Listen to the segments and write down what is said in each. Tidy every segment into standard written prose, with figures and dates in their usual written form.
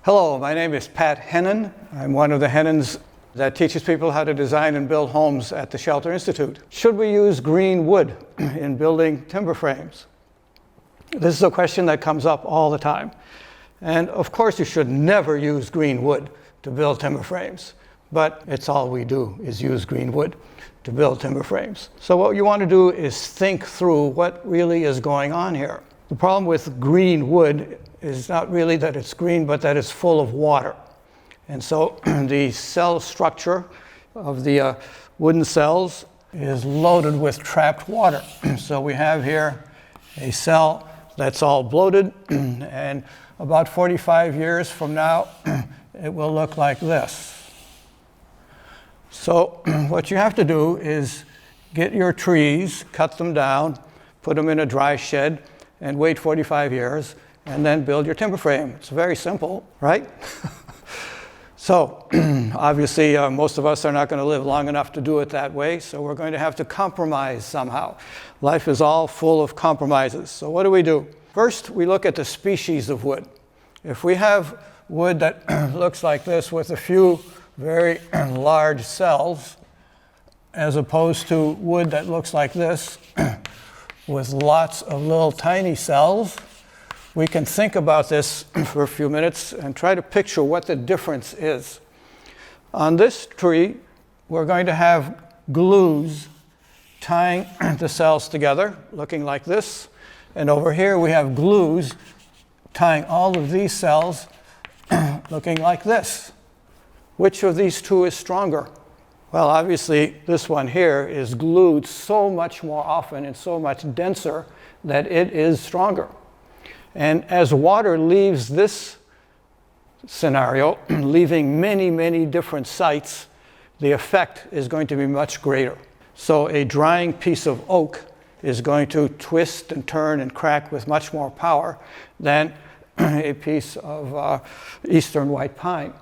Hello, my name is Pat Hennon. I'm one of the Hennons that teaches people how to design and build homes at the Shelter Institute. Should we use green wood in building timber frames? This is a question that comes up all the time. And of course you should never use green wood to build timber frames, but it's all we do is use green wood to build timber frames. So what you want to do is think through what really is going on here. The problem with green wood is not really that it's green, but that it's full of water. And so the cell structure of the wooden cells is loaded with trapped water. So we have here a cell that's all bloated, and about 45 years from now, it will look like this. So what you have to do is get your trees, cut them down, put them in a dry shed, and wait 45 years, and then build your timber frame. It's very simple, right? So obviously most of us are not going to live long enough to do it that way, so we're going to have to compromise somehow. Life is all full of compromises. So what do? First, we look at the species of wood. If we have wood that looks like this with a few very large cells, as opposed to wood that looks like this with lots of little tiny cells, we can think about this for a few minutes and try to picture what the difference is. On this tree, we're going to have glues tying the cells together, looking like this. And over here, we have glues tying all of these cells, looking like this. Which of these two is stronger? Well, obviously, this one here is glued so much more often and so much denser that it is stronger. And as water leaves this scenario, leaving many, many different sites, the effect is going to be much greater. So a drying piece of oak is going to twist and turn and crack with much more power than a piece of eastern white pine.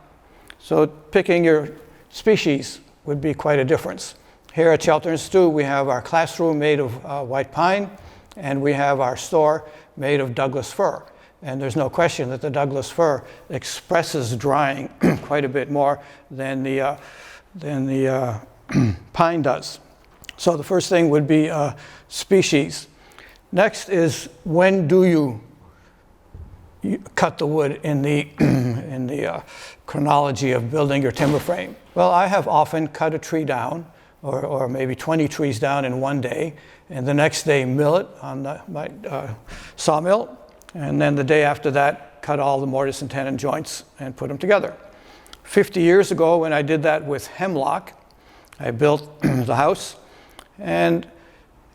So picking your species would be quite a difference. Here at Shelter Institute, we have our classroom made of white pine, and we have our store made of Douglas fir. And there's no question that the Douglas fir expresses drying quite a bit more than the pine does. So the first thing would be species. Next is, when do you cut the wood in the chronology of building your timber frame? Well, I have often cut a tree down, or maybe 20 trees down in one day, and the next day mill it on my sawmill, and then the day after that cut all the mortise and tenon joints and put them together. 50 years ago, when I did that with hemlock, I built the house, and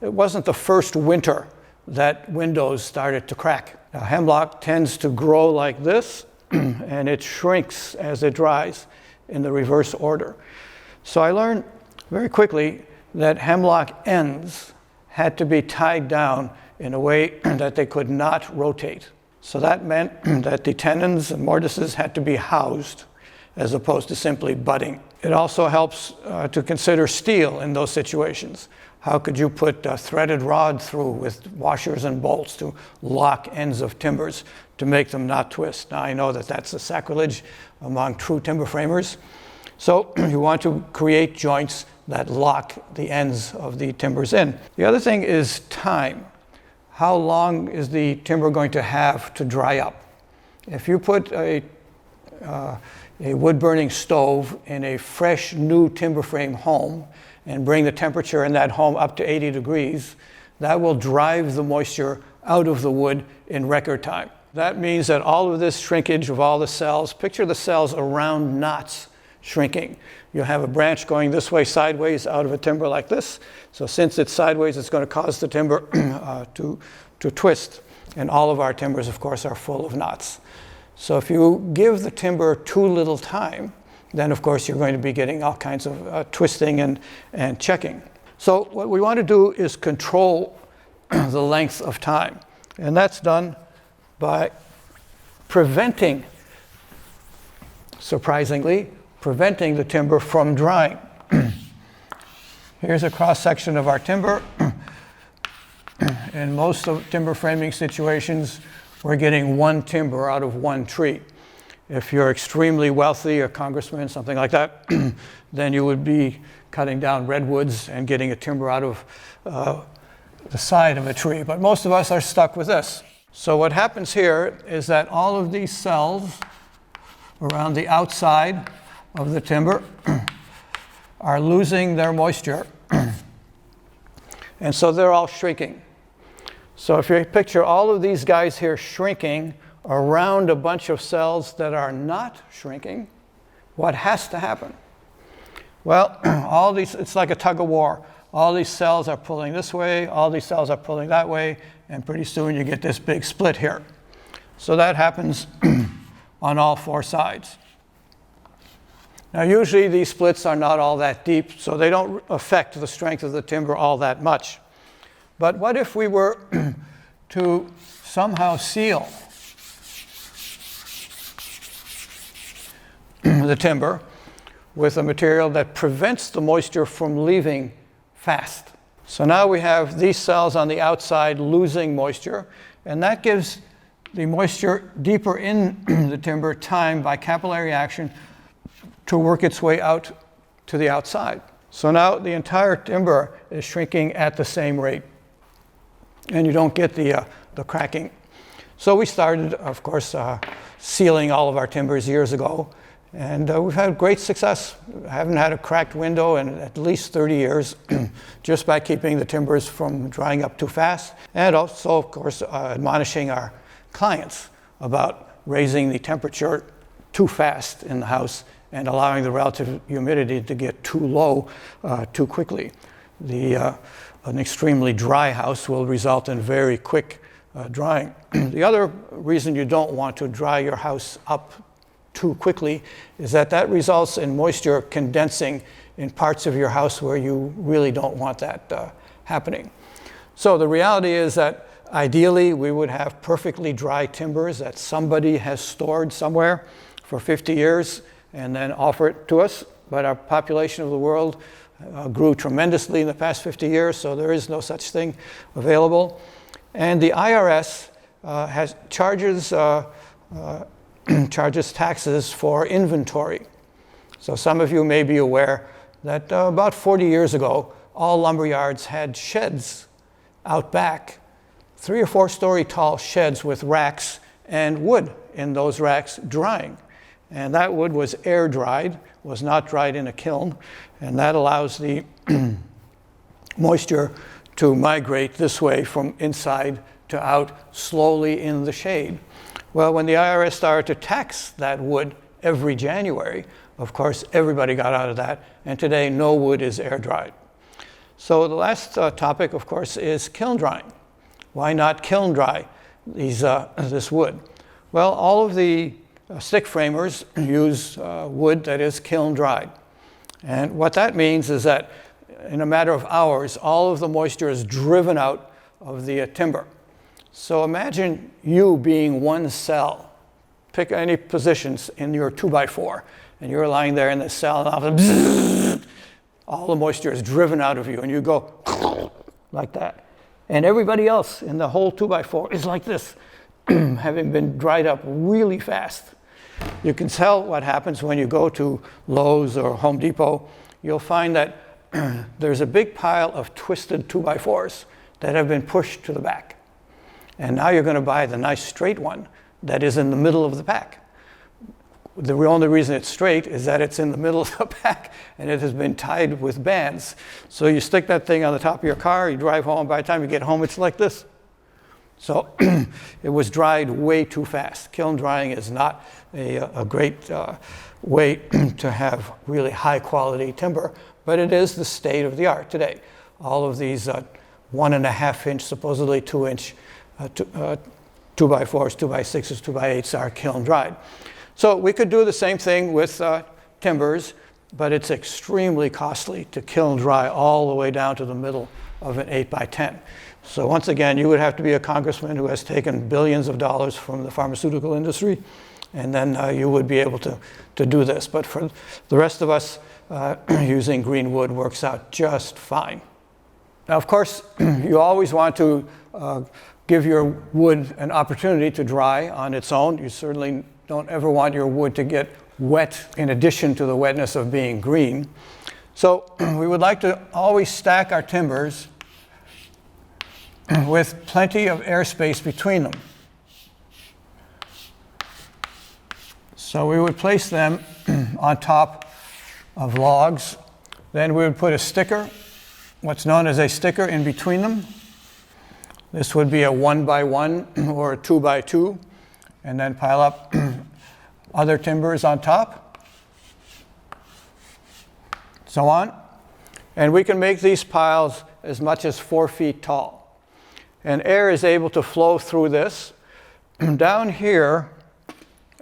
it wasn't the first winter that windows started to crack. Now, hemlock tends to grow like this, and it shrinks as it dries in the reverse order. So I learned very quickly that hemlock ends had to be tied down in a way that they could not rotate. So that meant that the tenons and mortises had to be housed as opposed to simply budding. It also helps to consider steel in those situations. How could you put a threaded rod through with washers and bolts to lock ends of timbers to make them not twist? Now, I know that that's a sacrilege among true timber framers. So you want to create joints that lock the ends of the timbers in. The other thing is time. How long is the timber going to have to dry up? If you put a wood-burning stove in a fresh, new timber frame home and bring the temperature in that home up to 80 degrees, that will drive the moisture out of the wood in record time. That means that all of this shrinkage of all the cells, picture the cells around knots shrinking. You'll have a branch going this way sideways out of a timber like this. So since it's sideways, it's going to cause the timber to twist. And all of our timbers, of course, are full of knots. So if you give the timber too little time, then of course you're going to be getting all kinds of twisting and checking. So what we want to do is control the length of time. And that's done by preventing, surprisingly, preventing the timber from drying. Here's a cross-section of our timber. In most of timber framing situations, we're getting one timber out of one tree. If you're extremely wealthy, a congressman, something like that, then you would be cutting down redwoods and getting a timber out of the side of a tree. But most of us are stuck with this. So what happens here is that all of these cells around the outside of the timber are losing their moisture. And so they're all shrinking. So if you picture all of these guys here shrinking around a bunch of cells that are not shrinking, what has to happen? Well, all these, it's like a tug of war. All these cells are pulling this way, all these cells are pulling that way, and pretty soon you get this big split here. So that happens on all four sides. Now, usually these splits are not all that deep, so they don't affect the strength of the timber all that much. But what if we were to somehow seal the timber with a material that prevents the moisture from leaving fast? So now we have these cells on the outside losing moisture, and that gives the moisture deeper in the timber time by capillary action to work its way out to the outside. So now the entire timber is shrinking at the same rate, and you don't get the cracking. So we started, of course, sealing all of our timbers years ago, and we've had great success. I haven't had a cracked window in at least 30 years just by keeping the timbers from drying up too fast, and also, of course, admonishing our clients about raising the temperature too fast in the house and allowing the relative humidity to get too low too quickly. An extremely dry house will result in very quick drying. The other reason you don't want to dry your house up too quickly is that results in moisture condensing in parts of your house where you really don't want that happening. So the reality is that ideally we would have perfectly dry timbers that somebody has stored somewhere for 50 years and then offer it to us. But our population of the world grew tremendously in the past 50 years, so there is no such thing available. And the IRS charges taxes for inventory. So some of you may be aware that about 40 years ago, all lumber yards had sheds out back, 3 or 4 story tall sheds with racks and wood in those racks drying. And that wood was air dried, was not dried in a kiln, and that allows the moisture to migrate this way from inside to out slowly in the shade. Well, when the IRS started to tax that wood every January, of course, everybody got out of that, and today no wood is air dried. So the last topic, of course, is kiln drying. Why not kiln dry this wood? Well, all of the stick framers use wood that is kiln dried. And what that means is that in a matter of hours, all of the moisture is driven out of the timber. So imagine you being one cell. Pick any positions in your 2x4, and you're lying there in the cell, and all the moisture is driven out of you, and you go like that. And everybody else in the whole 2x4 is like this, having been dried up really fast. You can tell what happens when you go to Lowe's or Home Depot. You'll find that there's a big pile of twisted 2x4s that have been pushed to the back. And now you're going to buy the nice straight one that is in the middle of the pack. The only reason it's straight is that it's in the middle of the pack and it has been tied with bands. So you stick that thing on the top of your car, you drive home, by the time you get home, it's like this. So it was dried way too fast. Kiln drying is not a great way to have really high quality timber, but it is the state of the art today. All of these 1.5 inch, supposedly 2 inch 2x4s, 2x6s, 2x8s are kiln dried. So we could do the same thing with timbers, but it's extremely costly to kiln dry all the way down to the middle of an 8x10. So once again, you would have to be a congressman who has taken billions of dollars from the pharmaceutical industry, and then you would be able to do this. But for the rest of us, using green wood works out just fine. Now, of course, you always want to give your wood an opportunity to dry on its own. You certainly don't ever want your wood to get wet in addition to the wetness of being green. So we would like to always stack our timbers with plenty of airspace between them. So we would place them on top of logs. Then we would put a sticker, what's known as a sticker, in between them. This would be a 1x1 or a 2x2, and then pile up other timbers on top, so on. And we can make these piles as much as 4 feet tall. And air is able to flow through this. Down here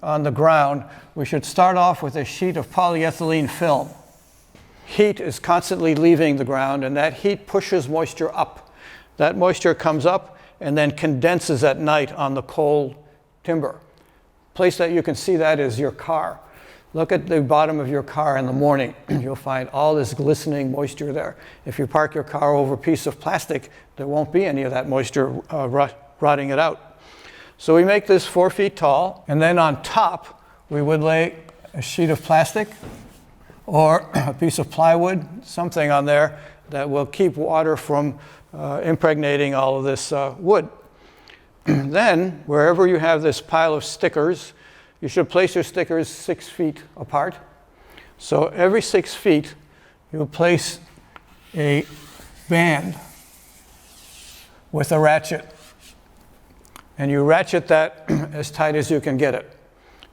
on the ground, we should start off with a sheet of polyethylene film. Heat is constantly leaving the ground, and that heat pushes moisture up. That moisture comes up and then condenses at night on the cold timber. Place that you can see that is your car. Look at the bottom of your car in the morning. You'll find all this glistening moisture there. If you park your car over a piece of plastic, there won't be any of that moisture rotting it out. So we make this 4 feet tall, and then on top we would lay a sheet of plastic or a piece of plywood, something on there that will keep water from impregnating all of this wood. Then, wherever you have this pile of stickers, you should place your stickers 6 feet apart. So every 6 feet, you'll place a band with a ratchet. And you ratchet that as tight as you can get it,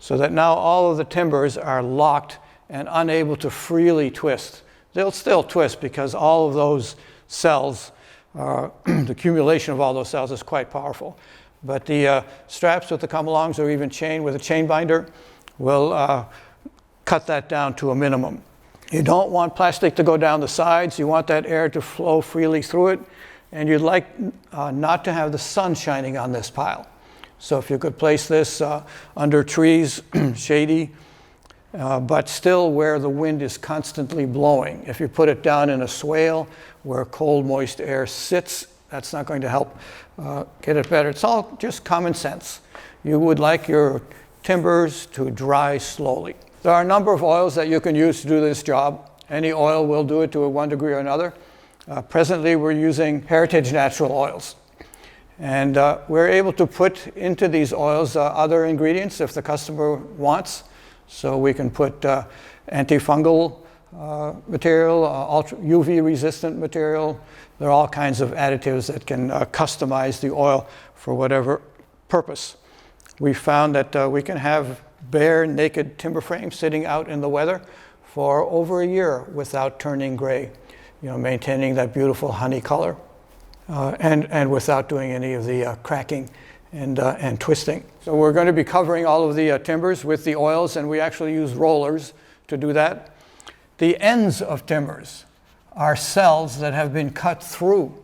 so that now all of the timbers are locked and unable to freely twist. They'll still twist because all of those cells, the accumulation of all those cells is quite powerful. But the straps with the come-alongs or even chain with a chain binder will cut that down to a minimum. You don't want plastic to go down the sides. You want that air to flow freely through it. And you'd like not to have the sun shining on this pile. So if you could place this under trees, shady, but still where the wind is constantly blowing. If you put it down in a swale where cold, moist air sits, that's not going to help get it better. It's all just common sense. You would like your timbers to dry slowly. There are a number of oils that you can use to do this job. Any oil will do it to one degree or another. Presently, we're using Heritage Natural Oils. And we're able to put into these oils other ingredients if the customer wants. So we can put antifungal material, ultra UV resistant material. There are all kinds of additives that can customize the oil for whatever purpose. We found that we can have bare, naked timber frames sitting out in the weather for over a year without turning gray. You know, maintaining that beautiful honey color, and without doing any of the cracking and twisting. So we're going to be covering all of the timbers with the oils, and we actually use rollers to do that. The ends of timbers are cells that have been cut through.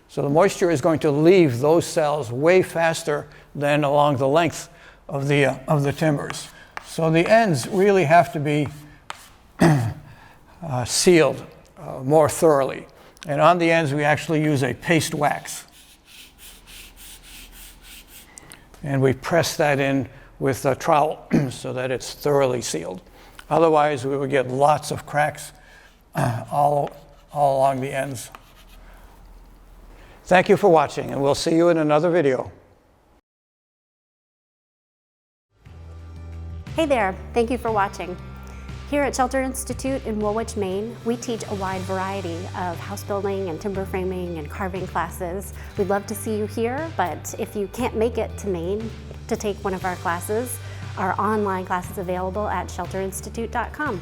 So the moisture is going to leave those cells way faster than along the length of the timbers. So the ends really have to be sealed more thoroughly. And on the ends, we actually use a paste wax. And we press that in with a trowel so that it's thoroughly sealed. Otherwise, we would get lots of cracks all along the ends. Thank you for watching, and we'll see you in another video. Hey there, thank you for watching. Here at Shelter Institute in Woolwich, Maine, we teach a wide variety of house building and timber framing and carving classes. We'd love to see you here, but if you can't make it to Maine to take one of our classes, our online class is available at shelterinstitute.com.